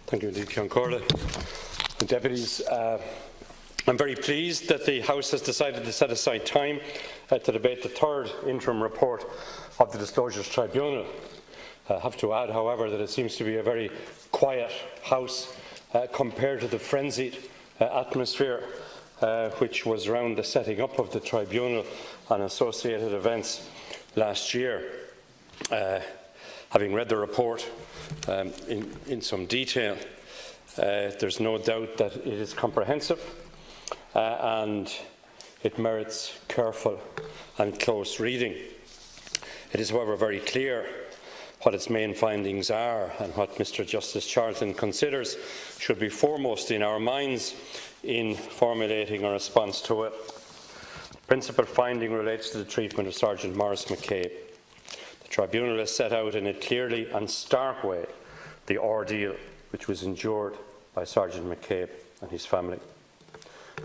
Thank you indeed, Ceann Comhairle. The deputies, I'm very pleased that the House has decided to set aside time to debate the third interim report of the Disclosures Tribunal. I have to add, however, that it seems to be a very quiet House compared to the frenzied atmosphere which was around the setting up of the Tribunal and associated events last year. Having read the report in some detail, there's no doubt that it is comprehensive and it merits careful and close reading. It is, however, very clear what its main findings are and what Mr. Justice Charleton considers should be foremost in our minds in formulating a response to it. The principal finding relates to the treatment of Sergeant Maurice McCabe. The Tribunal has set out in a clearly and stark way the ordeal which was endured by Sergeant McCabe and his family.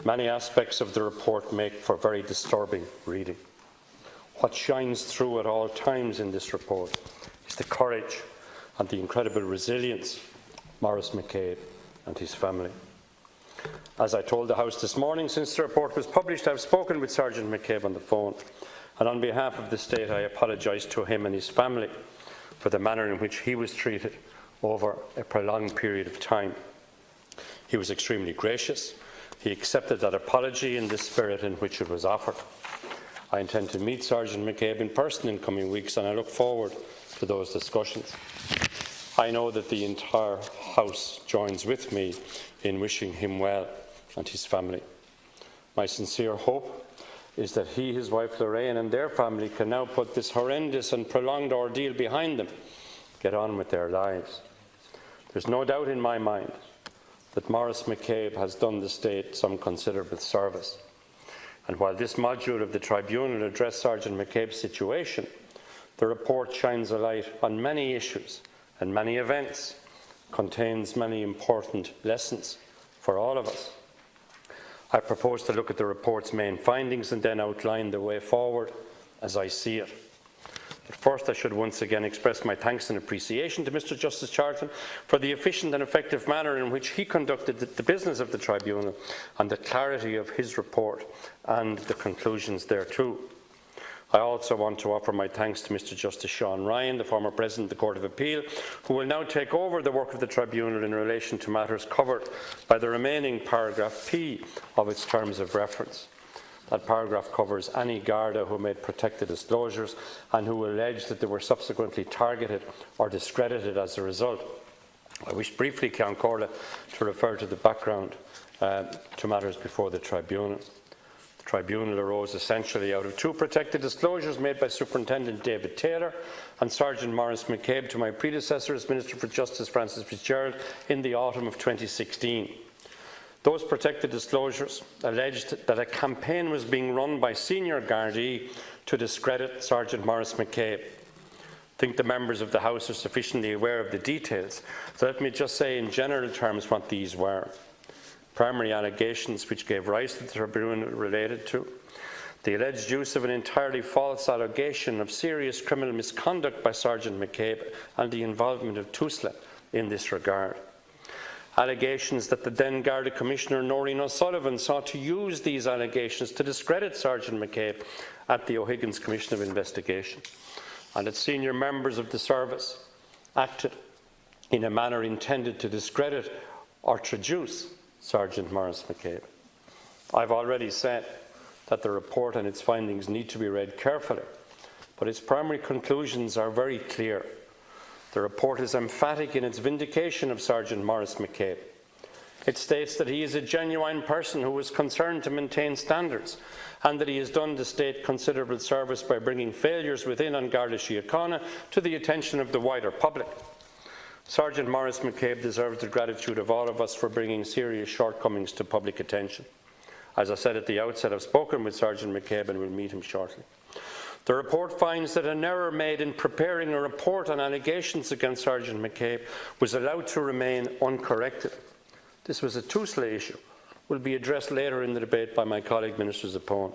Many aspects of the report make for very disturbing reading. What shines through at all times in this report is the courage and the incredible resilience of Maurice McCabe and his family. As I told the House this morning, since the report was published, I have spoken with Sergeant McCabe on the phone, and on behalf of the State I apologise to him and his family for the manner in which he was treated over a prolonged period of time. He was extremely gracious. He accepted that apology in the spirit in which it was offered. I intend to meet Sergeant McCabe in person in coming weeks, and I look forward to those discussions. I know that the entire House joins with me in wishing him well and his family. My sincere hope is that he, his wife Lorraine and their family can now put this horrendous and prolonged ordeal behind them, get on with their lives. There's no doubt in my mind that Maurice McCabe has done the State some considerable service. And while this module of the Tribunal addressed Sergeant McCabe's situation, the report shines a light on many issues and many events, contains many important lessons for all of us. I propose to look at the report's main findings and then outline the way forward as I see it. But first, I should once again express my thanks and appreciation to Mr. Justice Charleton for the efficient and effective manner in which he conducted the business of the Tribunal and the clarity of his report and the conclusions thereto. I also want to offer my thanks to Mr. Justice Sean Ryan, the former President of the Court of Appeal, who will now take over the work of the Tribunal in relation to matters covered by the remaining paragraph P of its terms of reference. That paragraph covers any Garda who made protected disclosures and who alleged that they were subsequently targeted or discredited as a result. I wish briefly, Ceann Comhairle, to refer to the background to matters before the Tribunal. The Tribunal arose essentially out of two protected disclosures made by Superintendent David Taylor and Sergeant Maurice McCabe to my predecessor as Minister for Justice Francis Fitzgerald in the autumn of 2016. Those protected disclosures alleged that a campaign was being run by senior Gardaí to discredit Sergeant Maurice McCabe. I think the members of the House are sufficiently aware of the details, so let me just say in general terms what these were. Primary allegations which gave rise to the Tribunal related to the alleged use of an entirely false allegation of serious criminal misconduct by Sergeant McCabe and the involvement of TUSLA in this regard. Allegations that the then Garda Commissioner Noreen O'Sullivan sought to use these allegations to discredit Sergeant McCabe at the O'Higgins Commission of Investigation, and that senior members of the service acted in a manner intended to discredit or traduce Sergeant Maurice McCabe. I've already said that the report and its findings need to be read carefully, but its primary conclusions are very clear. The report is emphatic in its vindication of Sergeant Maurice McCabe. It states that he is a genuine person who was concerned to maintain standards and that he has done the State considerable service by bringing failures within An Garda Síochána to the attention of the wider public. Sergeant Maurice McCabe deserves the gratitude of all of us for bringing serious shortcomings to public attention. As I said at the outset, I've spoken with Sergeant McCabe and will meet him shortly. The report finds that an error made in preparing a report on allegations against Sergeant McCabe was allowed to remain uncorrected. This was a TUSLA issue, will be addressed later in the debate by my colleague Minister Zappone.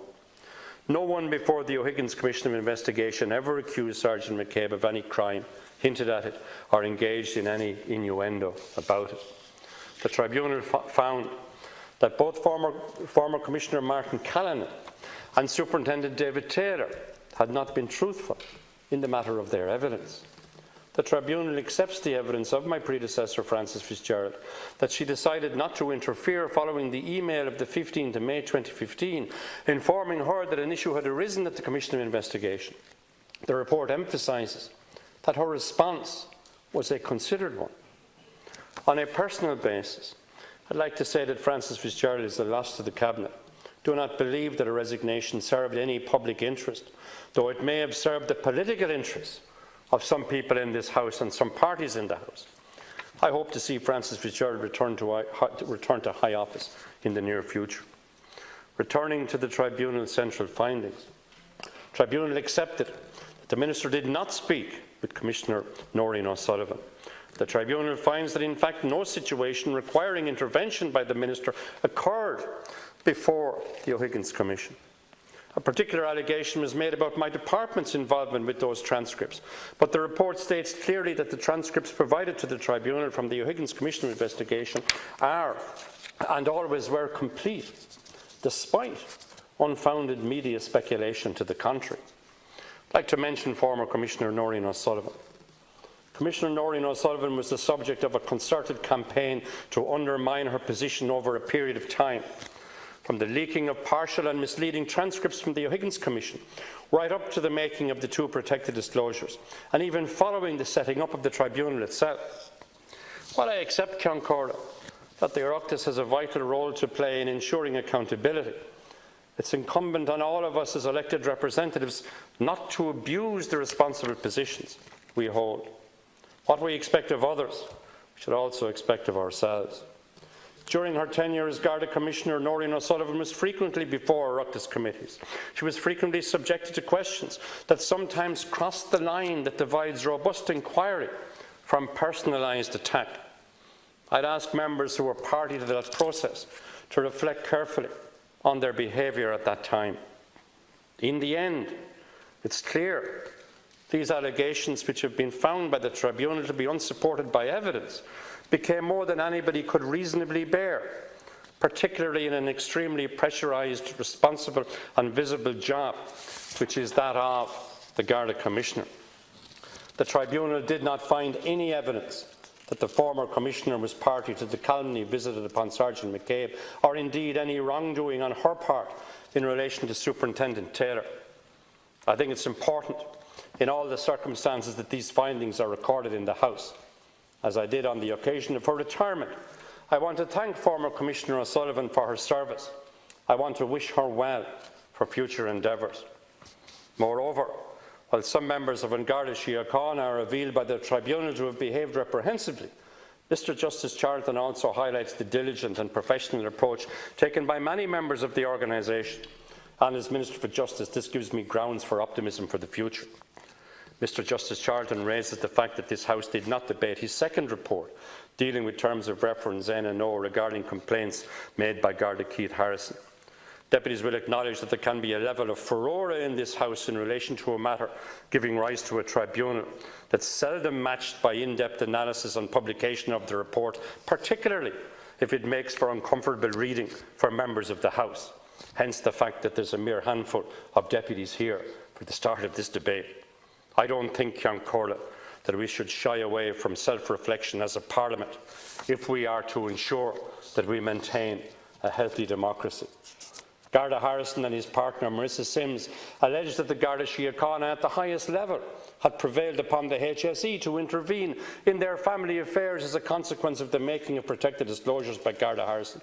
No one before the O'Higgins Commission of Investigation ever accused Sergeant McCabe of any crime, hinted at it, or engaged in any innuendo about it. The Tribunal found that both former Commissioner Martin Callanan and Superintendent David Taylor had not been truthful in the matter of their evidence. The Tribunal accepts the evidence of my predecessor, Frances Fitzgerald, that she decided not to interfere following the email of the 15th of May 2015, informing her that an issue had arisen at the Commission of Investigation. The report emphasises that her response was a considered one. On a personal basis, I'd like to say that Frances Fitzgerald is a loss to the Cabinet. Do not believe that a resignation served any public interest, though it may have served the political interests of some people in this House and some parties in the House. I hope to see Frances Fitzgerald return to high office in the near future. Returning to the Tribunal's central findings, the Tribunal accepted that the Minister did not speak with Commissioner Noreen O'Sullivan. The Tribunal finds that in fact no situation requiring intervention by the Minister occurred before the O'Higgins Commission. A particular allegation was made about my department's involvement with those transcripts, but the report states clearly that the transcripts provided to the Tribunal from the O'Higgins Commission of Investigation are and always were complete, despite unfounded media speculation to the contrary. I'd like to mention former Commissioner Noreen O'Sullivan. Commissioner Noreen O'Sullivan was the subject of a concerted campaign to undermine her position over a period of time, from the leaking of partial and misleading transcripts from the O'Higgins Commission, right up to the making of the two protected disclosures, and even following the setting up of the Tribunal itself. While I accept, Ceann Comhairle, that the Oireachtas has a vital role to play in ensuring accountability, it's incumbent on all of us as elected representatives not to abuse the responsible positions we hold. What we expect of others, we should also expect of ourselves. During her tenure as Garda Commissioner, Noreen O'Sullivan was frequently before Oireachtas committees. She was frequently subjected to questions that sometimes crossed the line that divides robust inquiry from personalised attack. I'd ask members who were party to that process to reflect carefully on their behaviour at that time. In the end, it's clear these allegations, which have been found by the Tribunal to be unsupported by evidence, became more than anybody could reasonably bear, particularly in an extremely pressurised, responsible and visible job, which is that of the Garda Commissioner. The Tribunal did not find any evidence that the former Commissioner was party to the calumny visited upon Sergeant McCabe, or indeed any wrongdoing on her part in relation to Superintendent Taylor. I think it's important in all the circumstances that these findings are recorded in the House. As I did on the occasion of her retirement, I want to thank former Commissioner O'Sullivan for her service. I want to wish her well for future endeavours. Moreover, while some members of An Garda Síochána are revealed by the Tribunal to have behaved reprehensibly, Mr Justice Charleton also highlights the diligent and professional approach taken by many members of the organisation. And as Minister for Justice, this gives me grounds for optimism for the future. Mr Justice Charleton raises the fact that this House did not debate his second report, dealing with terms of reference N and O regarding complaints made by Garda Keith Harrison. Deputies will acknowledge that there can be a level of furore in this House in relation to a matter giving rise to a tribunal that's seldom matched by in-depth analysis and publication of the report, particularly if it makes for uncomfortable reading for members of the House. Hence the fact that there's a mere handful of deputies here for the start of this debate. I don't think, Ceann Comhairle, that we should shy away from self-reflection as a Parliament if we are to ensure that we maintain a healthy democracy. Garda Harrison and his partner Marissa Sims alleged that the Garda Síochána at the highest level had prevailed upon the HSE to intervene in their family affairs as a consequence of the making of protected disclosures by Garda Harrison.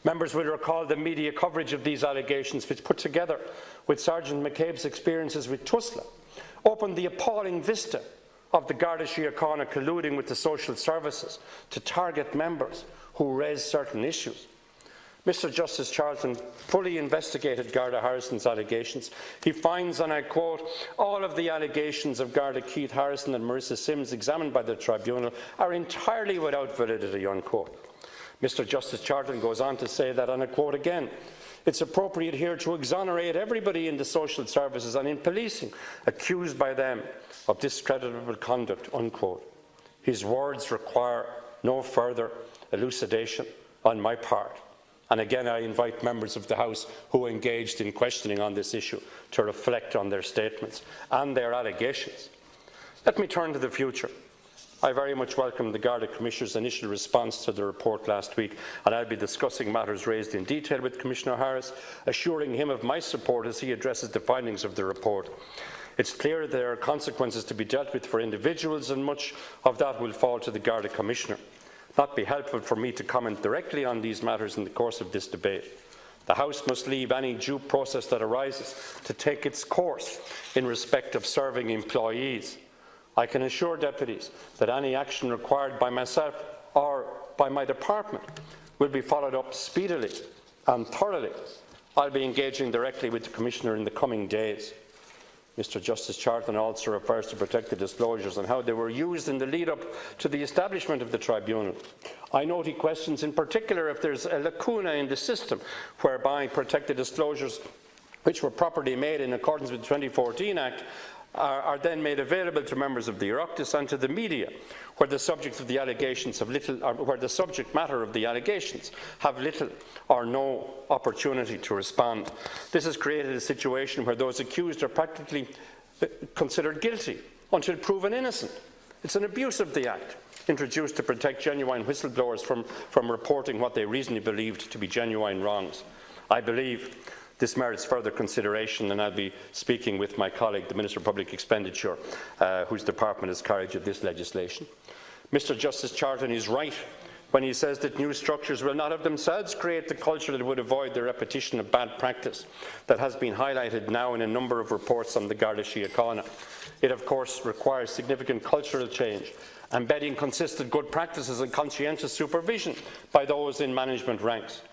Members will recall the media coverage of these allegations, which, put together with Sergeant McCabe's experiences with Tusla, opened the appalling vista of the Garda Síochána colluding with the social services to target members who raised certain issues. Mr Justice Charleton fully investigated Garda Harrison's allegations. He finds, and I quote, "All of the allegations of Garda Keith Harrison and Marissa Sims examined by the Tribunal are entirely without validity," unquote. Mr Justice Charleton goes on to say that, and I quote again, "It's appropriate here to exonerate everybody in the social services and in policing accused by them of discreditable conduct," unquote. His words require no further elucidation on my part. And again, I invite members of the House who engaged in questioning on this issue to reflect on their statements and their allegations. Let me turn to the future. I very much welcome the Garda Commissioner's initial response to the report last week, and I'll be discussing matters raised in detail with Commissioner Harris, assuring him of my support as he addresses the findings of the report. It's clear that there are consequences to be dealt with for individuals, and much of that will fall to the Garda Commissioner. It will not be helpful for me to comment directly on these matters in the course of this debate. The House must leave any due process that arises to take its course in respect of serving employees. I can assure deputies that any action required by myself or by my department will be followed up speedily and thoroughly. I'll be engaging directly with the Commissioner in the coming days. Mr Justice Charleton also refers to protected disclosures and how they were used in the lead-up to the establishment of the Tribunal. I note he questions in particular if there is a lacuna in the system whereby protected disclosures which were properly made in accordance with the 2014 Act are then made available to members of the Oireachtas and to the media, where the subject of the allegations have little, or where the subject matter of the allegations have little or no opportunity to respond. This has created a situation where those accused are practically considered guilty until proven innocent. It's an abuse of the Act, introduced to protect genuine whistleblowers from reporting what they reasonably believed to be genuine wrongs. I believe this merits further consideration, and I'll be speaking with my colleague, the Minister for Public Expenditure, whose department has carriage of this legislation. Mr Justice Charleton is right when he says that new structures will not of themselves create the culture that would avoid the repetition of bad practice that has been highlighted now in a number of reports on the Garda Síochána. It, of course, requires significant cultural change, embedding consistent good practices and conscientious supervision by those in management ranks.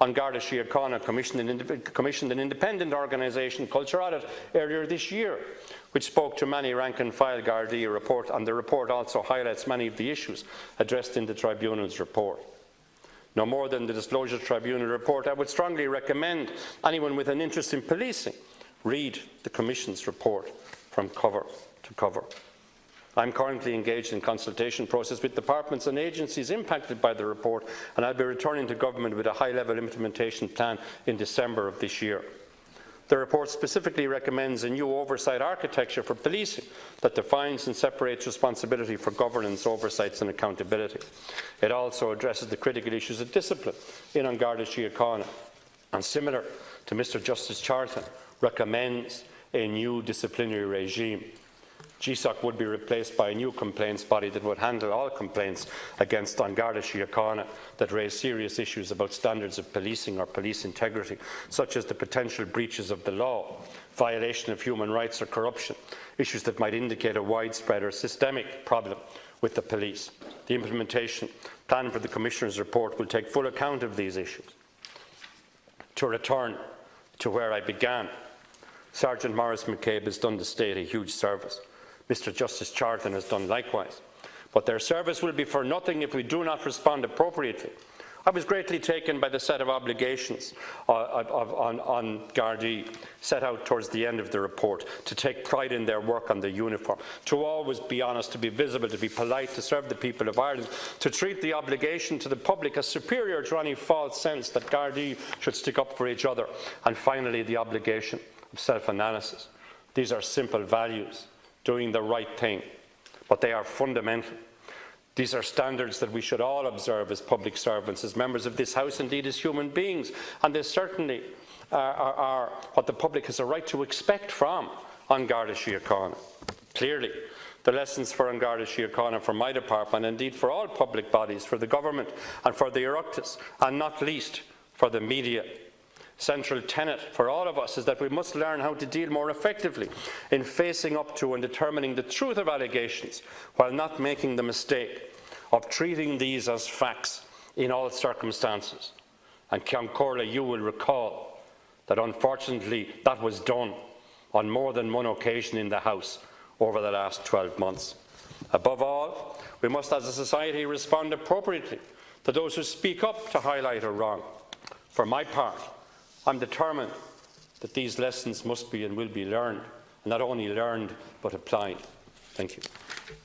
On Garda Síochána commissioned an independent organisation, Culture Audit, earlier this year, which spoke to many rank-and-file Gardaí report, and the report also highlights many of the issues addressed in the Tribunal's report. No more than the Disclosure Tribunal report, I would strongly recommend anyone with an interest in policing read the Commission's report from cover to cover. I am currently engaged in consultation process with departments and agencies impacted by the report, and I will be returning to Government with a high-level implementation plan in December of this year. The report specifically recommends a new oversight architecture for policing that defines and separates responsibility for governance, oversights and accountability. It also addresses the critical issues of discipline in Garda Síochána, and similar to Mr Justice Charleton, recommends a new disciplinary regime. GSOC would be replaced by a new complaints body that would handle all complaints against Garda Síochána that raise serious issues about standards of policing or police integrity, such as the potential breaches of the law, violation of human rights or corruption, issues that might indicate a widespread or systemic problem with the police. The implementation plan for the Commissioner's report will take full account of these issues. To return to where I began, Sergeant Maurice McCabe has done the state a huge service. Mr Justice Charleton has done likewise. But their service will be for nothing if we do not respond appropriately. I was greatly taken by the set of obligations on Gardaí set out towards the end of the report, to take pride in their work on the uniform, to always be honest, to be visible, to be polite, to serve the people of Ireland, to treat the obligation to the public as superior to any false sense that Gardaí should stick up for each other, and finally the obligation of self-analysis. These are simple values, doing the right thing, but they are fundamental. These are standards that we should all observe as public servants, as members of this House, indeed as human beings, and they certainly are what the public has a right to expect from Garda Síochána. Clearly, the lessons for Garda Síochána, for my department, indeed for all public bodies, for the government and for the Oireachtas, and not least for the media. Central tenet for all of us is that we must learn how to deal more effectively in facing up to and determining the truth of allegations, while not making the mistake of treating these as facts in all circumstances. And Ceann Comhairle, you will recall that unfortunately that was done on more than one occasion in the House over the last 12 months. Above all, we must as a society respond appropriately to those who speak up to highlight a wrong. For my part, I'm determined that these lessons must be and will be learned, and not only learned but applied. Thank you.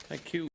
Thank you.